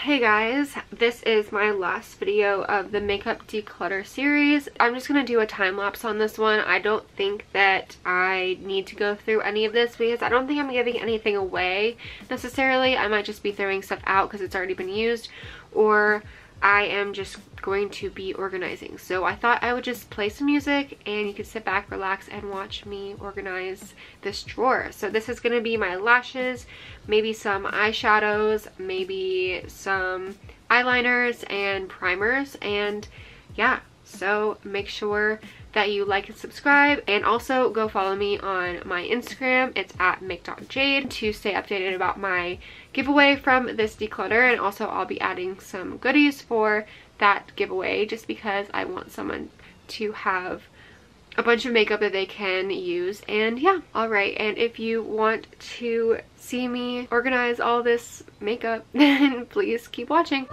Hey guys, this is my last video of the makeup declutter series. I'm just gonna do a time lapse on this one. I don't think that I need to go through any of this because I don't think I'm giving anything away necessarily. I might just be throwing stuff out because it's already been used, or I am just going to be organizing. So I thought I would just play some music and you can sit back, relax, and watch me organize this drawer. So this is going to be my lashes, maybe some eyeshadows, maybe some eyeliners and primers, and yeah, so make sure that you like and subscribe, and also go follow me on my Instagram. It's at make.jade to stay updated about my giveaway from this declutter, and also I'll be adding some goodies for that giveaway just because I want someone to have a bunch of makeup that they can use. And yeah, alright, and if you want to see me organize all this makeup, then please keep watching.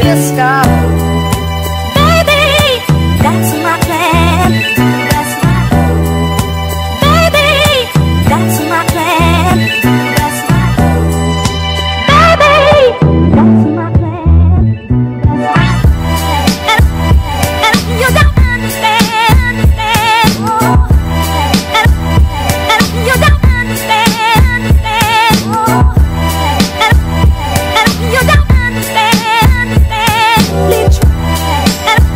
kissed her. Baby, that's my plan. That's my baby, that's my plan. That's my baby, that's my plan. And you don't understand. Oh. And you don't understand. Oh. And you don't understand. Please try. And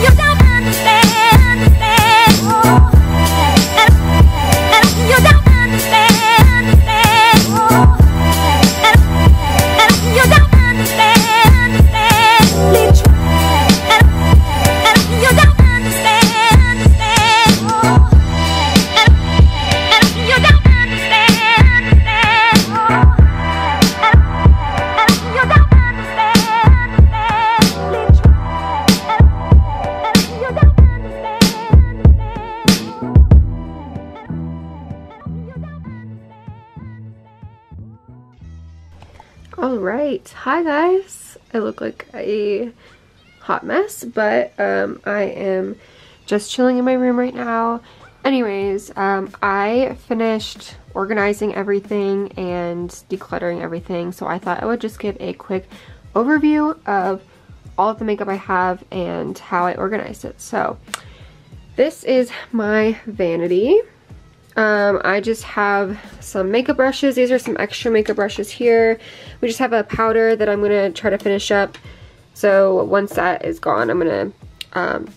you don't understand. Oh. And you don't understand. Oh. And you don't understand. Please try. And you don't understand. Oh. And you don't understand. Oh. And you don't understand. Please try. And you don't Alright, hi guys. I look like a hot mess, but I am just chilling in my room right now. Anyways, I finished organizing everything and decluttering everything, so I thought I would just give a quick overview of all of the makeup I have and how I organized it. So this is my vanity. I just have some makeup brushes. These are some extra makeup brushes here. We just have a powder that I'm gonna try to finish up. So once that is gone, I'm gonna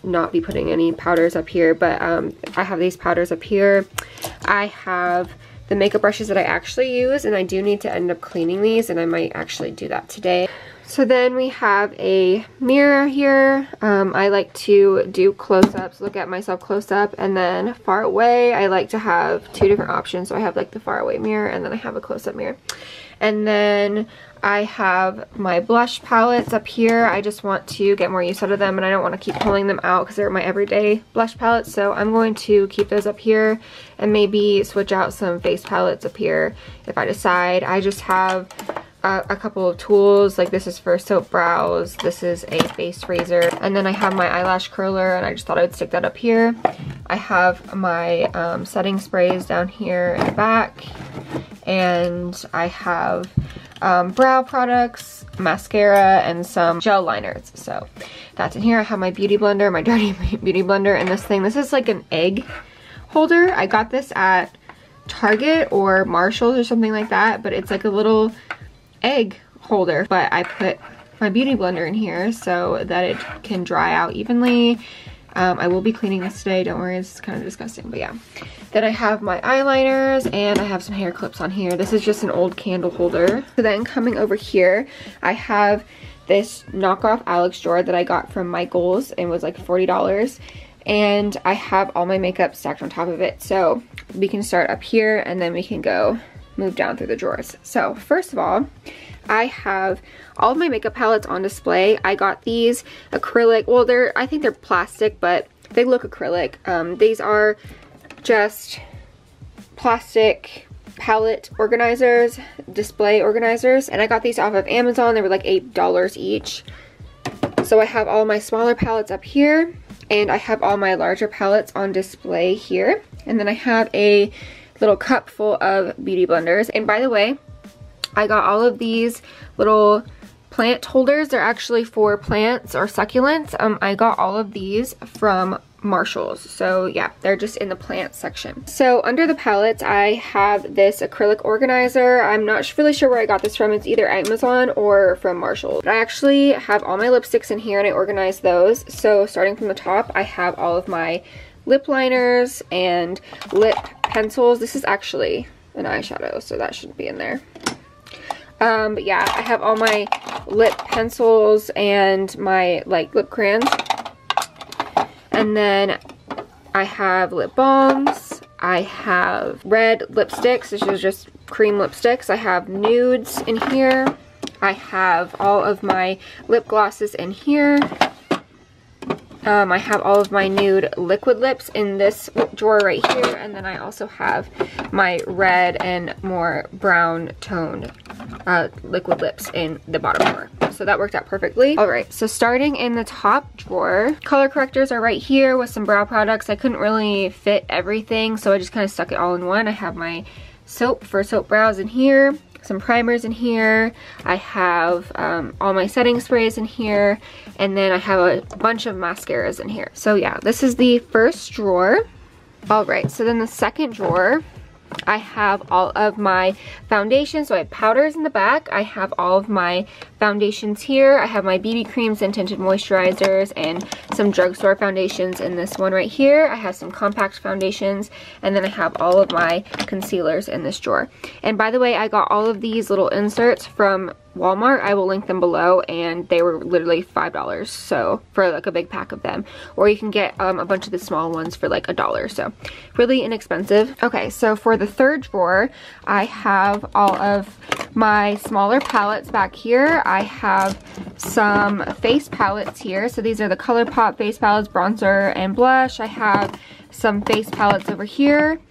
not be putting any powders up here, but I have these powders up here. I have the makeup brushes that I actually use, and I do need to end up cleaning these, and I might actually do that today. So then we have a mirror here. I like to do close-ups, look at myself close up, and then far away. I like to have two different options. So I have like the far away mirror, and then I have a close-up mirror. And then I have my blush palettes up here. I just want to get more use out of them, and I don't want to keep pulling them out because they're my everyday blush palettes. So I'm going to keep those up here and maybe switch out some face palettes up here if I decide. I just have a couple of tools, like this is for soap brows, this is a face razor, and then I have my eyelash curler, and I just thought I would stick that up here. I have my setting sprays down here in the back, and I have brow products, mascara, and some gel liners. So that's in here. I have my beauty blender, my dirty beauty blender, and this thing. This is like an egg holder. I got this at Target or Marshall's or something like that, but it's like a little egg holder. But I put my beauty blender in here so that it can dry out evenly. I will be cleaning this today, don't worry, it's kind of disgusting, but yeah. Then I have my eyeliners, and I have some hair clips on here. This is just an old candle holder. So then coming over here, I have this knockoff Alex drawer that I got from Michael's, and was like $40. And I have all my makeup stacked on top of it. So we can start up here, and then we can go move down through the drawers. So first of all, I have all of my makeup palettes on display. I got these acrylic, well, I think they're plastic, but they look acrylic. These are just plastic palette organizers, display organizers, and I got these off of Amazon. They were like $8 each. So I have all my smaller palettes up here, and I have all my larger palettes on display here. And then I have a little cup full of beauty blenders. And by the way, I got all of these little plant holders. They're actually for plants or succulents. I got all of these from Marshall's. So yeah, they're just in the plant section. So under the palettes, I have this acrylic organizer. I'm not really sure where I got this from. It's either Amazon or from Marshall's. But I actually have all my lipsticks in here, and I organized those. So starting from the top, I have all of my lip liners and lip pencils. This is actually an eyeshadow, so that shouldn't be in there. But yeah, I have all my lip pencils and my like lip crayons. And then I have lip balms. I have red lipsticks. This is just cream lipsticks. I have nudes in here. I have all of my lip glosses in here. I have all of my nude liquid lips in this drawer right here, and then I also have my red and more brown toned liquid lips in the bottom drawer. So so that worked out perfectly. All right, so starting in the top drawer, color correctors are right here with some brow products. I couldn't really fit everything, so I just kind of stuck it all in one. I have my soap for soap brows in here, some primers in here. I have all my setting sprays in here, and then I have a bunch of mascaras in here. So yeah, this is the first drawer. All right, so then the second drawer, I have all of my foundations. So I have powders in the back. I have all of my foundations here. I have my BB creams and tinted moisturizers and some drugstore foundations in this one right here. I have some compact foundations, and then I have all of my concealers in this drawer. And by the way, I got all of these little inserts from Walmart. I will link them below, and they were literally $5, so for like a big pack of them, or you can get a bunch of the small ones for like $1, so really inexpensive. Okay, so for the third drawer, I have all of my smaller palettes back here. I have some face palettes here, so these are the ColourPop face palettes, bronzer and blush. I have some face palettes over here.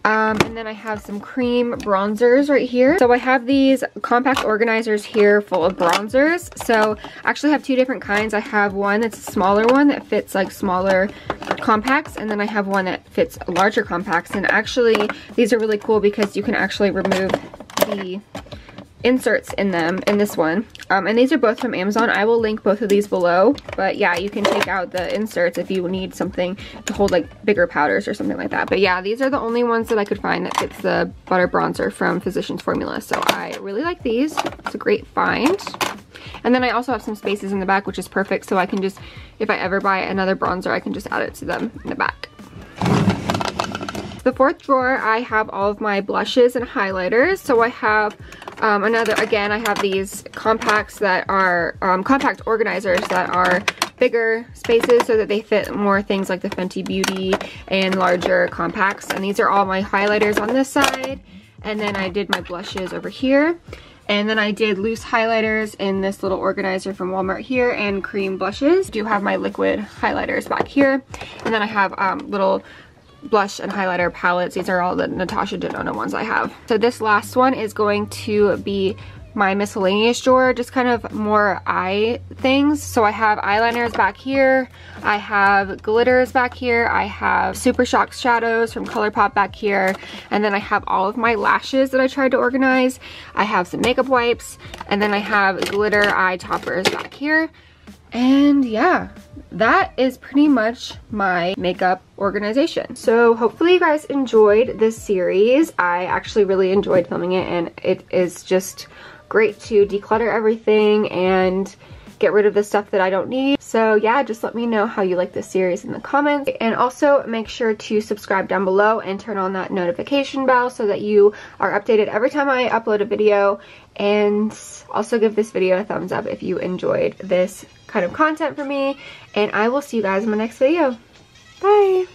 And then I have some cream bronzers right here. So I have these compact organizers here full of bronzers. So I actually have two different kinds. I have one that's a smaller one that fits like smaller compacts, and then I have one that fits larger compacts. And actually these are really cool because you can actually remove the inserts in them in this one, and these are both from Amazon. I will link both of these below, but yeah, you can take out the inserts if you need something to hold like bigger powders or something like that. But yeah, these are the only ones that I could find that fits the butter bronzer from Physicians Formula, so I really like these. It's a great find. And then I also have some spaces in the back, which is perfect, so I can just, if I ever buy another bronzer, I can just add it to them in the back. The fourth drawer, I have all of my blushes and highlighters. So I have again, I have these compacts that are, compact organizers that are bigger spaces so that they fit more things like the Fenty Beauty and larger compacts. And these are all my highlighters on this side. And then I did my blushes over here. And then I did loose highlighters in this little organizer from Walmart here, and cream blushes. I do have my liquid highlighters back here. And then I have little blush and highlighter palettes. These are all the Natasha Denona ones I have. So this last one is going to be my miscellaneous drawer, just kind of more eye things. So I have eyeliners back here, I have glitters back here, I have Super Shock shadows from ColourPop back here, and then I have all of my lashes that I tried to organize. I have some makeup wipes, and then I have glitter eye toppers back here. And yeah, that is pretty much my makeup organization. So hopefully you guys enjoyed this series. I actually really enjoyed filming it, and it is just great to declutter everything and get rid of the stuff that I don't need. So yeah, just let me know how you like this series in the comments, and also make sure to subscribe down below and turn on that notification bell so that you are updated every time I upload a video. And also give this video a thumbs up if you enjoyed this kind of content for me, and I will see you guys in my next video. Bye!